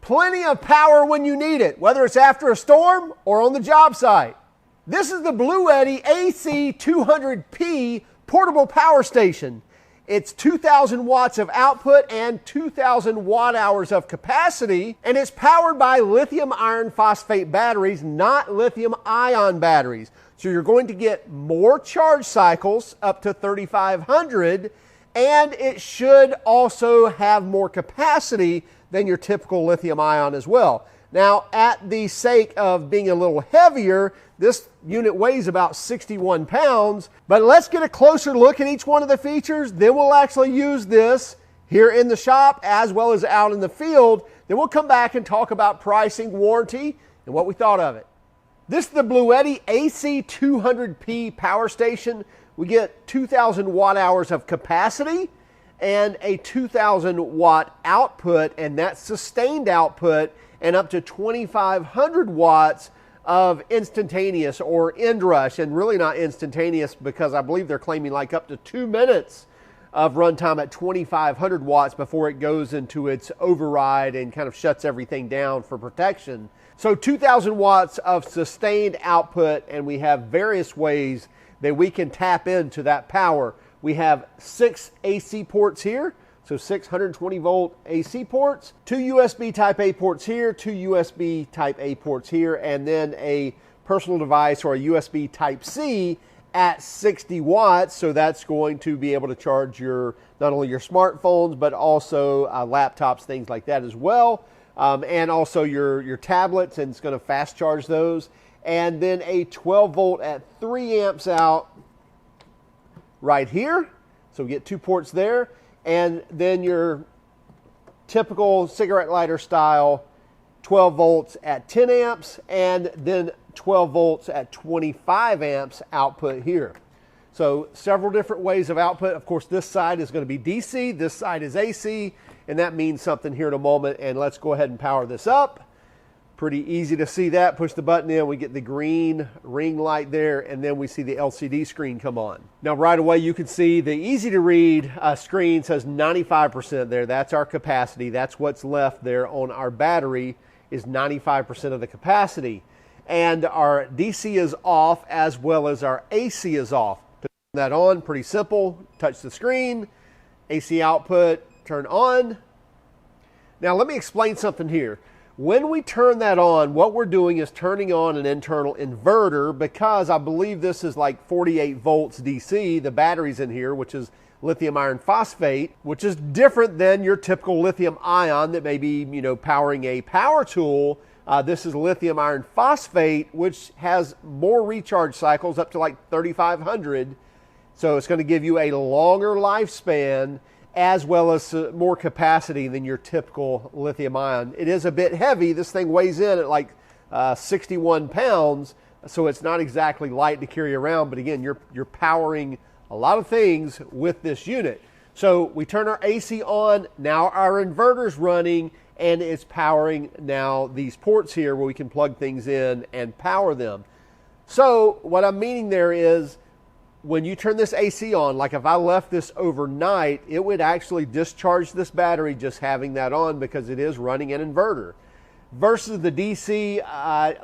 Plenty of power when you need it, whether it's after a storm or on the job site. This is the BLUETTI AC200P portable power station. It's 2,000 watts of output and 2,000 watt hours of capacity, and it's powered by lithium iron phosphate batteries, not lithium ion batteries. So you're going to get more charge cycles, up to 3,500, and it should also have more capacity than your typical lithium ion as well. Now, at the sake of being a little heavier, this unit weighs about 61 pounds, but let's get a closer look at each one of the features. Then we'll actually use this here in the shop as well as out in the field. Then we'll come back and talk about pricing, warranty, and what we thought of it. This is the BLUETTI AC200P power station. We get 2,000 watt hours of capacity and a 2,000 watt output, and that's sustained output, and up to 2,500 watts of instantaneous or end rush, and really not instantaneous because I believe they're claiming like up to 2 minutes of runtime at 2,500 watts before it goes into its override and kind of shuts everything down for protection. So 2,000 watts of sustained output, and we have various ways that we can tap into that power. We have 6 AC ports here, so 620 volt AC ports, 2 USB type A ports here, 2 USB type A ports here, and then a personal device or a USB type C at 60 watts. So that's going to be able to charge your, not only your smartphones, but also laptops, things like that as well. And also your tablets, and it's going to fast charge those. And then a 12 volt at 3 amps out right here. So we get 2 ports there. And then your typical cigarette lighter style 12 volts at 10 amps, and then 12 volts at 25 amps output here. So several different ways of output. Of course, this side is going to be DC, this side is AC, and that means something here in a moment. And let's go ahead and power this up. Pretty easy to see that. Push the button in, we get the green ring light there, and then we see the LCD screen come on. Now right away you can see the easy to read screen says 95% there. That's our capacity. That's what's left there on our battery, is 95% of the capacity. And our DC is off as well as our AC is off. To turn that on, pretty simple. Touch the screen, AC output, turn on. Now let me explain something here. When we turn that on, what we're doing is turning on an internal inverter, because I believe this is like 48 volts DC, the battery's in here, which is lithium iron phosphate, which is different than your typical lithium ion that may be, powering a power tool. This is lithium iron phosphate, which has more recharge cycles, up to like 3,500. So it's going to give you a longer lifespan, as well as more capacity than your typical lithium ion. It is a bit heavy. This thing weighs in at like 61 pounds, so it's not exactly light to carry around, but again, you're powering a lot of things with this unit. So we turn our AC on, now our inverter's running, and it's powering now these ports here where we can plug things in and power them. So what I'm meaning there is, when you turn this AC on, like if I left this overnight, it would actually discharge this battery just having that on, because it is running an inverter. Versus the DC,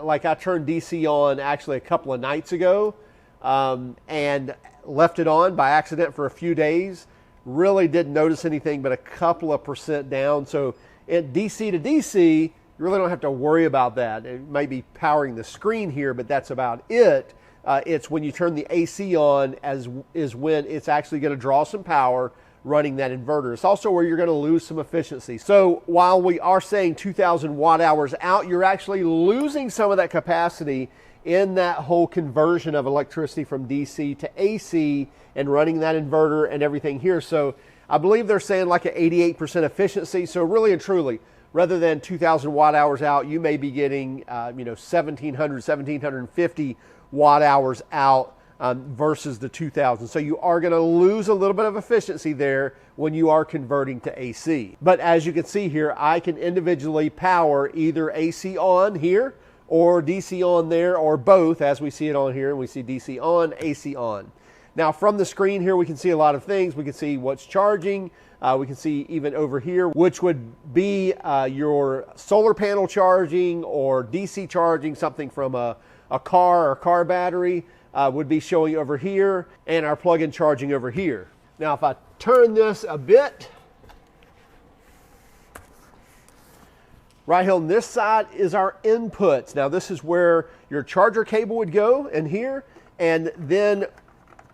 like I turned DC on actually a couple of nights ago and left it on by accident for a few days. Really didn't notice anything but a couple of percent down. So at DC to DC, you really don't have to worry about that. It may be powering the screen here, but that's about it. It's when you turn the AC on is when it's actually going to draw some power running that inverter. It's also where you're going to lose some efficiency. So while we are saying 2,000 watt hours out, you're actually losing some of that capacity in that whole conversion of electricity from DC to AC and running that inverter and everything here. So I believe they're saying like an 88% efficiency. So really and truly, rather than 2,000 watt hours out, you may be getting 1,700, 1,750 watt hours out versus the 2,000. So you are going to lose a little bit of efficiency there when you are converting to AC. But as you can see here, I can individually power either AC on here or DC on there, or both, as we see it on here. And we see DC on, AC on. Now from the screen here, we can see a lot of things. We can see what's charging. We can see even over here, which would be your solar panel charging or DC charging, something from a car or car battery would be showing over here, and our plug-in charging over here. Now, if I turn this a bit, right here on this side is our inputs. Now, this is where your charger cable would go in here, and then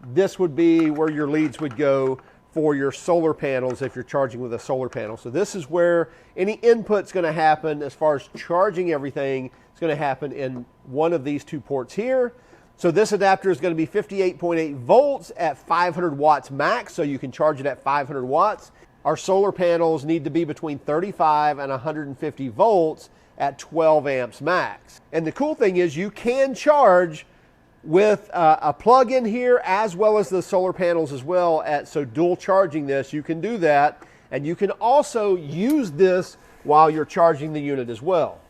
this would be where your leads would go for your solar panels if you're charging with a solar panel. So this is where any input's going to happen as far as charging everything. It's going to happen in one of these two ports here. So this adapter is going to be 58.8 volts at 500 watts max, so you can charge it at 500 watts. Our solar panels need to be between 35 and 150 volts at 12 amps max. And the cool thing is you can charge with a plug-in here as well as the solar panels as well. So dual charging this, you can do that. And you can also use this while you're charging the unit as well.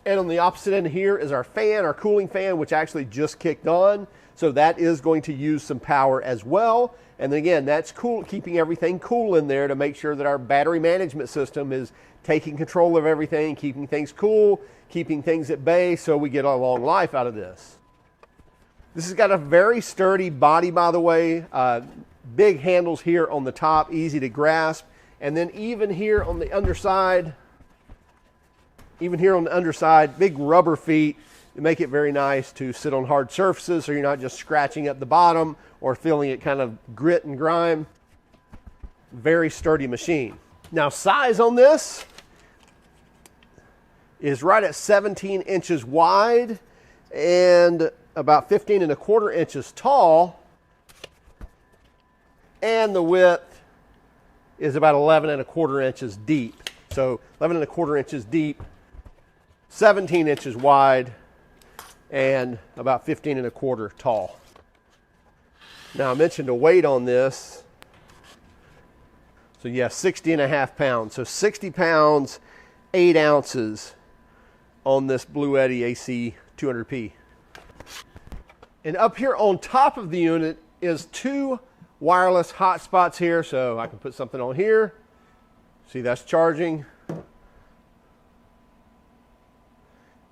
And on the opposite end here is our fan, our cooling fan, which actually just kicked on. So that is going to use some power as well. And again, that's cool, keeping everything cool in there to make sure that our battery management system is taking control of everything, keeping things cool, keeping things at bay, so we get a long life out of this. This has got a very sturdy body, by the way. Big handles here on the top, easy to grasp. And then even here on the underside, big rubber feet to make it very nice to sit on hard surfaces so you're not just scratching up the bottom or feeling it kind of grit and grime. Very sturdy machine. Now, size on this is right at 17 inches wide and about 15.25 inches tall, and the width is about 11.25 inches deep. So 11.25 inches deep, 17 inches wide, and about 15.25 tall. Now, I mentioned a weight on this. So yeah, 60.5 pounds. So 60 pounds, 8 ounces on this BLUETTI AC200P. And up here on top of the unit is two wireless hotspots here. So I can put something on here. See, that's charging. And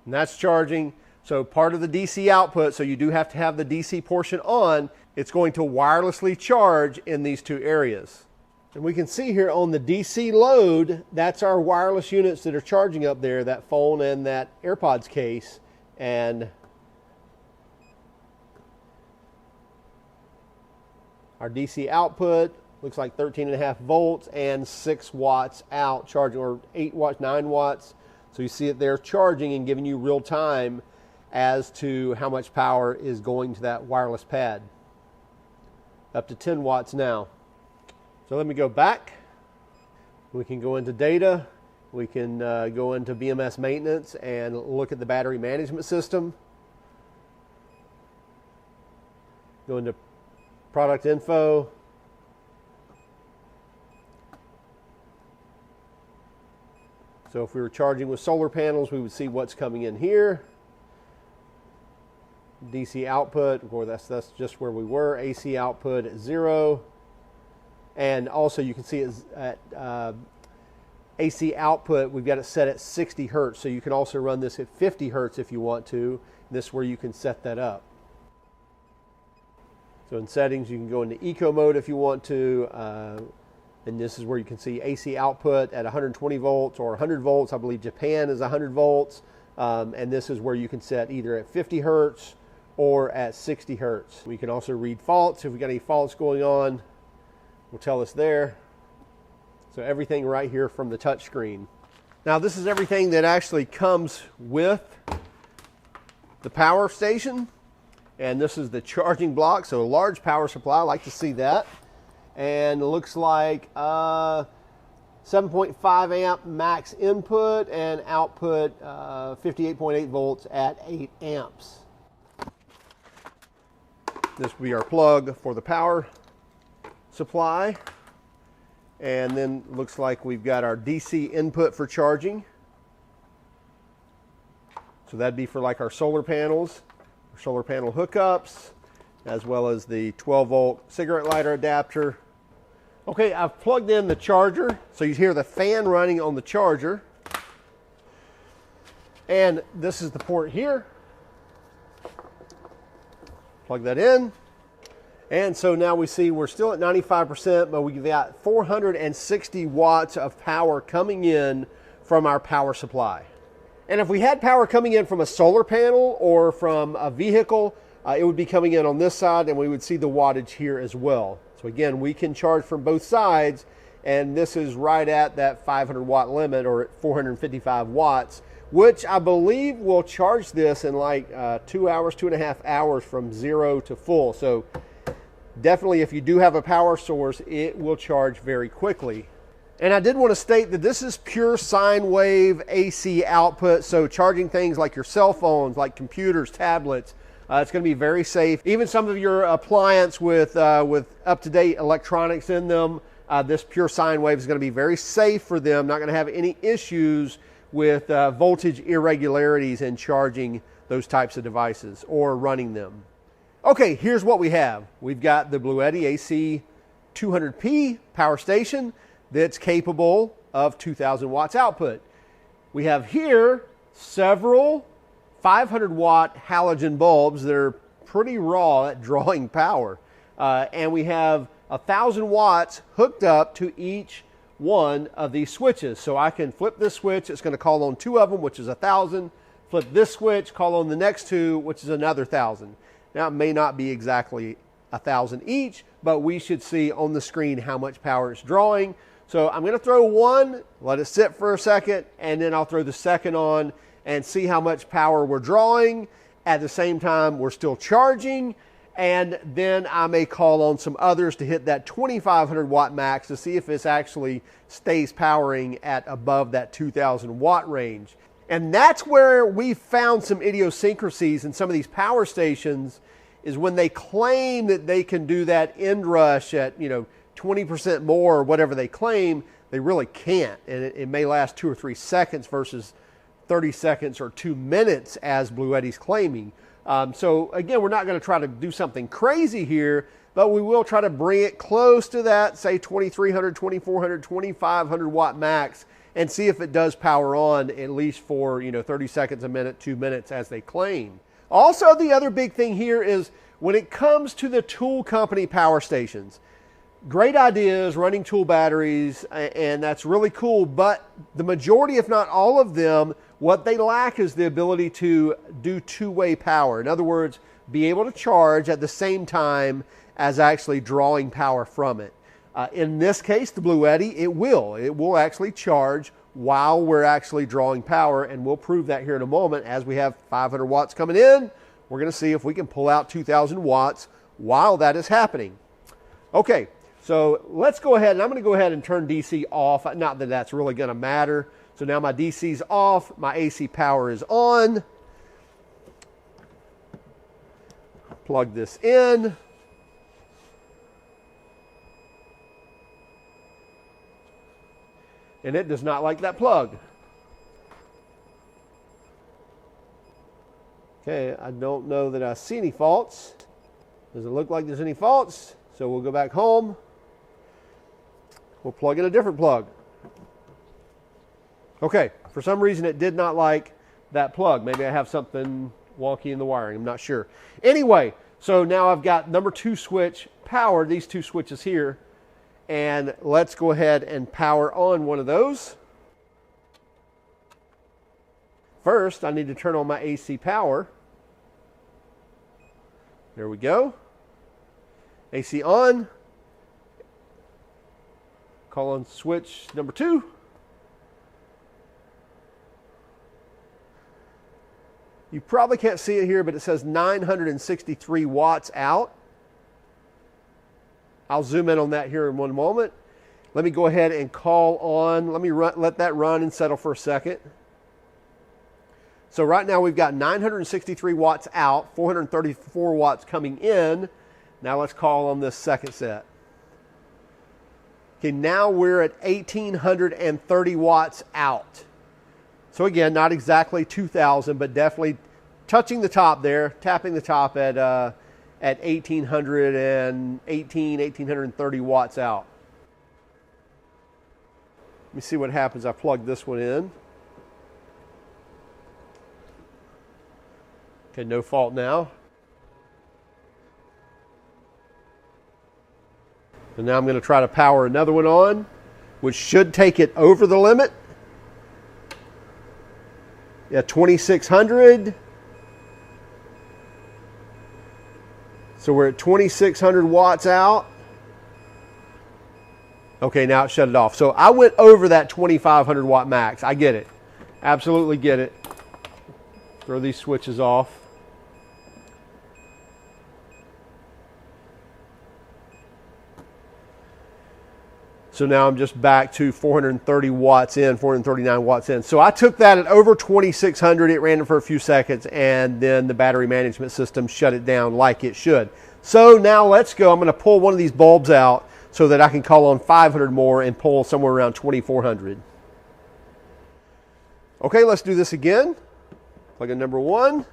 that's charging. So part of the DC output, so you do have to have the DC portion on, it's going to wirelessly charge in these two areas. And we can see here on the DC load, that's our wireless units that are charging up there, that phone and that AirPods case. And our DC output looks like 13.5 volts and 6 watts out charging, or 8 watts, 9 watts. So you see it there charging and giving you real time as to how much power is going to that wireless pad. Up to 10 watts now. So let me go back. We can go into data. We can go into BMS maintenance and look at the battery management system. Go into product info. So if we were charging with solar panels, we would see what's coming in here. DC output, of course, that's just where we were. AC output at 0. And also you can see it's at AC output, we've got it set at 60 hertz. So you can also run this at 50 hertz if you want to. And this is where you can set that up. So in settings, you can go into eco mode if you want to. And this is where you can see AC output at 120 volts or 100 volts. I believe Japan is 100 volts. And this is where you can set either at 50 hertz or at 60 hertz. We can also read faults. If we got any faults going on, will tell us there. So everything right here from the touch screen. Now this is everything that actually comes with the power station. And this is the charging block. So a large power supply, I like to see that. And it looks like 7.5 amp max input and output 58.8 volts at 8 amps. This will be our plug for the power supply. And then looks like we've got our DC input for charging. So that'd be for like our solar panels, our solar panel hookups, as well as the 12 volt cigarette lighter adapter. Okay, I've plugged in the charger, so you hear the fan running on the charger. And this is the port here. Plug that in. And so now we see we're still at 95%, but we've got 460 watts of power coming in from our power supply. And if we had power coming in from a solar panel or from a vehicle, it would be coming in on this side, and we would see the wattage here as well. So again, we can charge from both sides, and this is right at that 500 watt limit, or at 455 watts, which I believe will charge this in like 2 hours, 2.5 hours from 0 to full. So definitely, if you do have a power source, it will charge very quickly. And I did want to state that this is pure sine wave AC output, so charging things like your cell phones, like computers, tablets, it's going to be very safe. Even some of your appliances with up-to-date electronics in them, this pure sine wave is going to be very safe for them, not going to have any issues with voltage irregularities in charging those types of devices or running them. Okay, here's what we have. We've got the BLUETTI AC200P power station that's capable of 2,000 watts output. We have here several 500 watt halogen bulbs that are pretty raw at drawing power. And we have 1,000 watts hooked up to each one of these switches. So I can flip this switch, it's going to call on 2 of them, which is 1,000. Flip this switch, call on the next 2, which is another 1,000. Now it may not be exactly 1,000 each, but we should see on the screen how much power it's drawing. So I'm going to throw one, let it sit for a second, and then I'll throw the second on and see how much power we're drawing. At the same time, we're still charging. And then I may call on some others to hit that 2,500 watt max to see if this actually stays powering at above that 2,000 watt range. And that's where we found some idiosyncrasies in some of these power stations, is when they claim that they can do that end rush at 20% more or whatever they claim, they really can't. And it may last 2 or 3 seconds versus 30 seconds or 2 minutes as BLUETTI's claiming. So again, we're not going to try to do something crazy here, but we will try to bring it close to that, say 2,300, 2,400, 2,500 watt max, and see if it does power on at least for 30 seconds, a minute, 2 minutes as they claim. Also, the other big thing here is when it comes to the tool company power stations, great ideas, running tool batteries, and that's really cool, but the majority, if not all of them, what they lack is the ability to do two-way power. In other words, be able to charge at the same time as actually drawing power from it. In this case, the BLUETTI, it will actually charge while we're actually drawing power, and we'll prove that here in a moment. As we have 500 watts coming in, we're going to see if we can pull out 2,000 watts while that is happening. Okay, so let's go ahead, and I'm going to go ahead and turn DC off. Not that that's really going to matter. So now my DC's off, my AC power is on. Plug this in. And it does not like that plug. Okay, I don't know that I see any faults. Doesn't look like there's any faults. So we'll go back home. We'll plug in a different plug. Okay, for some reason it did not like that plug. Maybe I have something wonky in the wiring, I'm not sure. Anyway, so now I've got number 2 switch powered, these 2 switches here, and let's go ahead and power on one of those. First, I need to turn on my AC power. There we go. AC on. Call on switch number 2. You probably can't see it here, but it says 963 watts out. I'll zoom in on that here in one moment. Let me go ahead and call on, let that run and settle for a second. So right now we've got 963 watts out, 434 watts coming in. Now let's call on this second set. Okay, now we're at 1,830 watts out. So again, not exactly 2,000, but definitely touching the top there, tapping the top at 1,818, 1,830 watts out. me see what happens. I plug this one in. Okay, no fault now. And now I'm going to try to power another one on, which should take it over the limit. Yeah, 2600. So we're at 2600 watts out. Okay, now it shut it off. So I went over that 2500 watt max. I get it. Absolutely get it. Throw these switches off. So now I'm just back to 430 watts in, 439 watts in. So I took that at over 2600. It ran it for a few seconds, and then the battery management system shut it down like it should. So now let's go. I'm going to pull one of these bulbs out so that I can call on 500 more and pull somewhere around 2400. Okay, let's do this again. Plug in number one.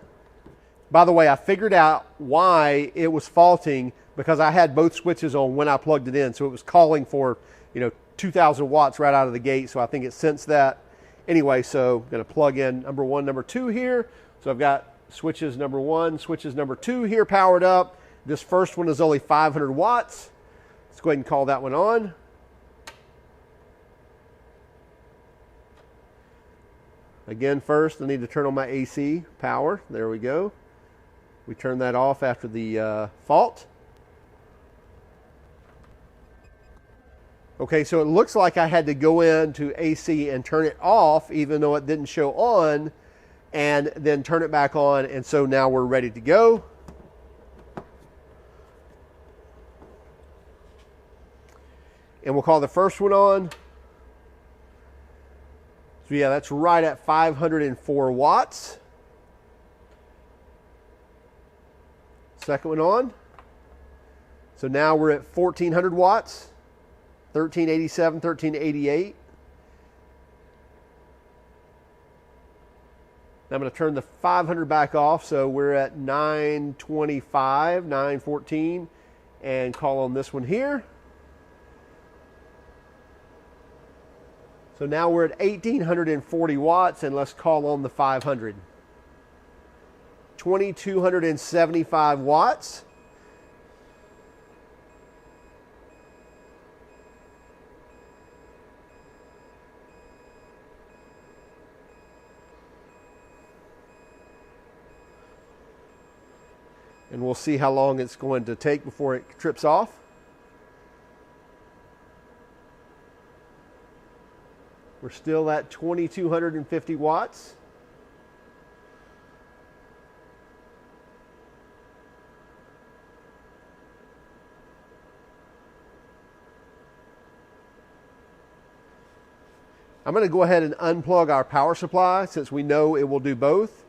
By the way, I figured out why it was faulting because I had both switches on when I plugged it in. So it was calling for 2,000 watts right out of the gate. So I think it sensed that. Anyway, so I'm going to plug in number one, number two here. So I've got switches number one, switches number two here powered up. This first one is only 500 watts. Let's go ahead and call that one on. Again, first I need to turn on my AC power. There we go. We turn that off after the fault. Okay, so it looks like I had to go into AC and turn it off even though it didn't show on, and then turn it back on, and so now we're ready to go. And we'll call the first one on. So yeah, that's right at 504 watts. Second one on. So now we're at 1400 watts. 1387, 1388. I'm going to turn the 500 back off, so we're at 925, 914, and call on this one here. So now we're at 1840 watts, and let's call on the 500. 2275 watts. And we'll see how long it's going to take before it trips off. We're still at 2250 watts. I'm going to go ahead and unplug our power supply since we know it will do both.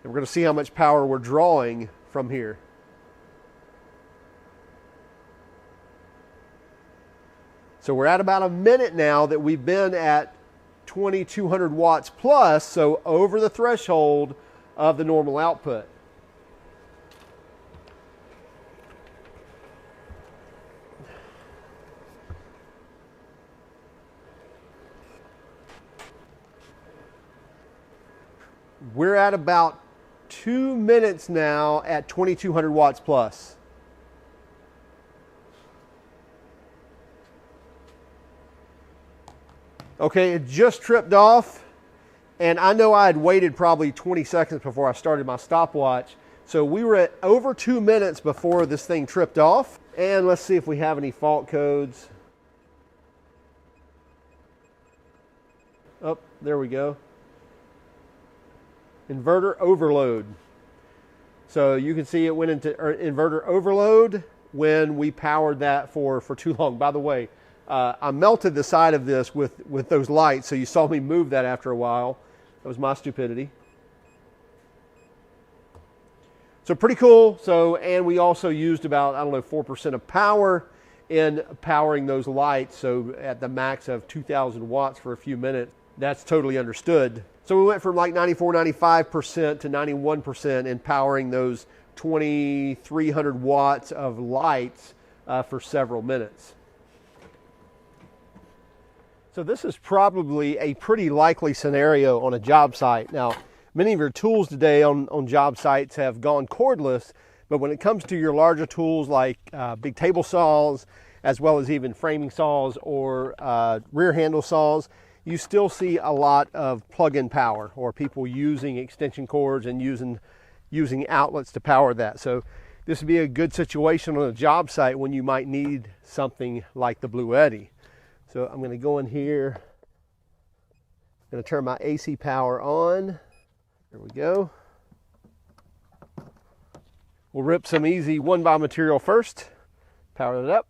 And we're going to see how much power we're drawing from here. So we're at about a minute now that we've been at 2200 watts plus, so over the threshold of the normal output. We're at about 2 minutes now at 2200 watts plus. Okay, it just tripped off, and I know I had waited probably 20 seconds before I started my stopwatch. So we were at over 2 minutes before this thing tripped off. And let's see if we have any fault codes. Oh, there we go. Inverter overload. So you can see it went into inverter overload when we powered that for too long. By the way, I melted the side of this with those lights, so you saw me move that after a while. That was my stupidity. So pretty cool. So, and we also used about, I don't know, 4% of power in powering those lights. So at the max of 2000 watts for a few minutes, that's totally understood. So we went from like 94, 95% to 91% in powering those 2300 watts of lights for several minutes. So this is probably a pretty likely scenario on a job site. Now, many of your tools today on job sites have gone cordless, but when it comes to your larger tools like big table saws, as well as even framing saws or rear handle saws, you still see a lot of plug-in power or people using extension cords and using outlets to power that. So this would be a good situation on a job site when you might need something like the BLUETTI. So I'm going to go in here, I'm going to turn my AC power on. There we go. We'll rip some easy 1x material first, power it up.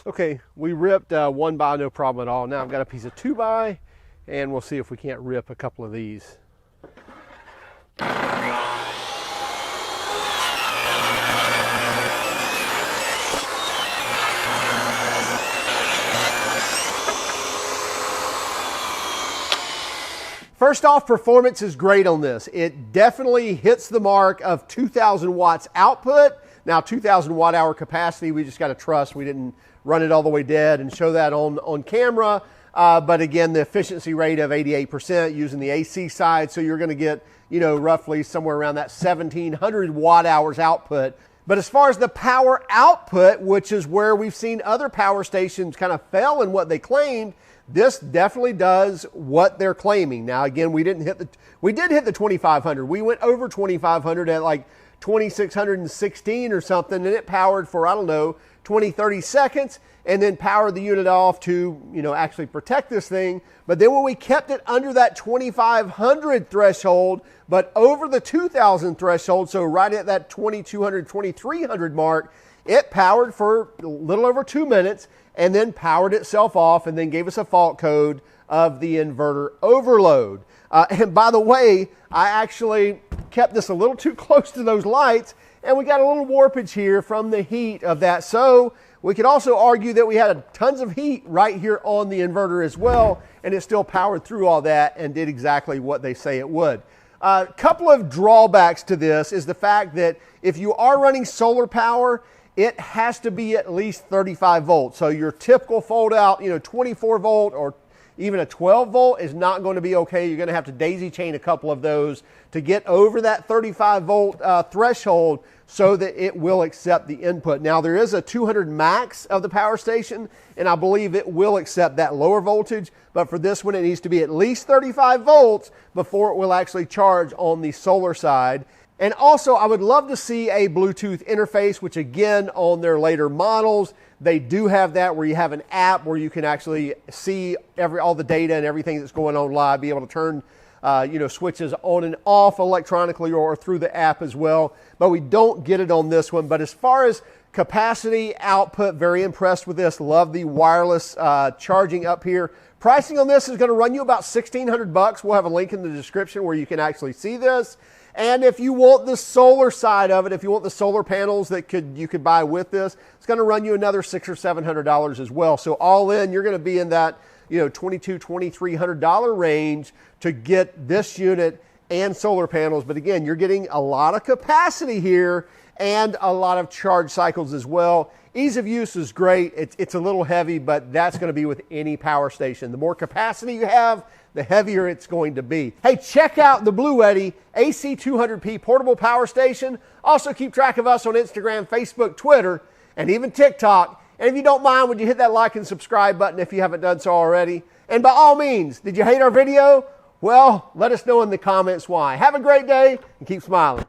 Okay, we ripped 1x, no problem at all. Now I've got a piece of 2x, and we'll see if we can't rip a couple of these. First off, performance is great on this. It definitely hits the mark of 2,000 watts output. Now 2,000 watt hour capacity, we just got to trust we didn't run it all the way dead and show that on camera. But again, the efficiency rate of 88% using the AC side. So you're going to get, you know, roughly somewhere around that 1,700 watt hours output. But as far as the power output, which is where we've seen other power stations kind of fail in what they claimed, this definitely does what they're claiming. Now, again, we did hit the 2,500. We went over 2,500 at like 2,616 or something, and it powered for, I don't know, 20, 30 seconds, and then powered the unit off to, you know, actually protect this thing. But then when we kept it under that 2,500 threshold, but over the 2,000 threshold, so right at that 2,200, 2,300 mark, it powered for a little over 2 minutes and then powered itself off and then gave us a fault code of the inverter overload. And by the way, I actually kept this a little too close to those lights, and we got a little warpage here from the heat of that. So we could also argue that we had tons of heat right here on the inverter as well, and it still powered through all that and did exactly what they say it would. A couple of drawbacks to this is the fact that if you are running solar power, it has to be at least 35 volts. So your typical fold out, you know, 24 volt or even a 12 volt is not going to be okay. You're going to have to daisy chain a couple of those to get over that 35 volt threshold so that it will accept the input. Now there is a 200 max of the power station, and I believe it will accept that lower voltage, but for this one it needs to be at least 35 volts before it will actually charge on the solar side. And also I would love to see a Bluetooth interface, which again on their later models, they do have that where you have an app where you can actually see all the data and everything that's going on live, be able to turn switches on and off electronically or through the app as well. But we don't get it on this one. But as far as capacity, output, very impressed with this. Love the wireless charging up here. Pricing on this is going to run you about $1,600. We'll have a link in the description where you can actually see this. And if you want the solar side of it, if you want the solar panels that you could buy with this, it's going to run you another $600 or $700 as well. So all in, you're going to be in that $2,200, $2,300 range to get this unit and solar panels. But again, you're getting a lot of capacity here and a lot of charge cycles as well. Ease of use is great. It's a little heavy, but that's going to be with any power station. The more capacity you have, the heavier it's going to be. Hey, check out the BLUETTI AC200P portable power station. Also keep track of us on Instagram, Facebook, Twitter, and even TikTok. And if you don't mind, would you hit that like and subscribe button if you haven't done so already? And by all means, did you hate our video? Well, let us know in the comments why. Have a great day and keep smiling.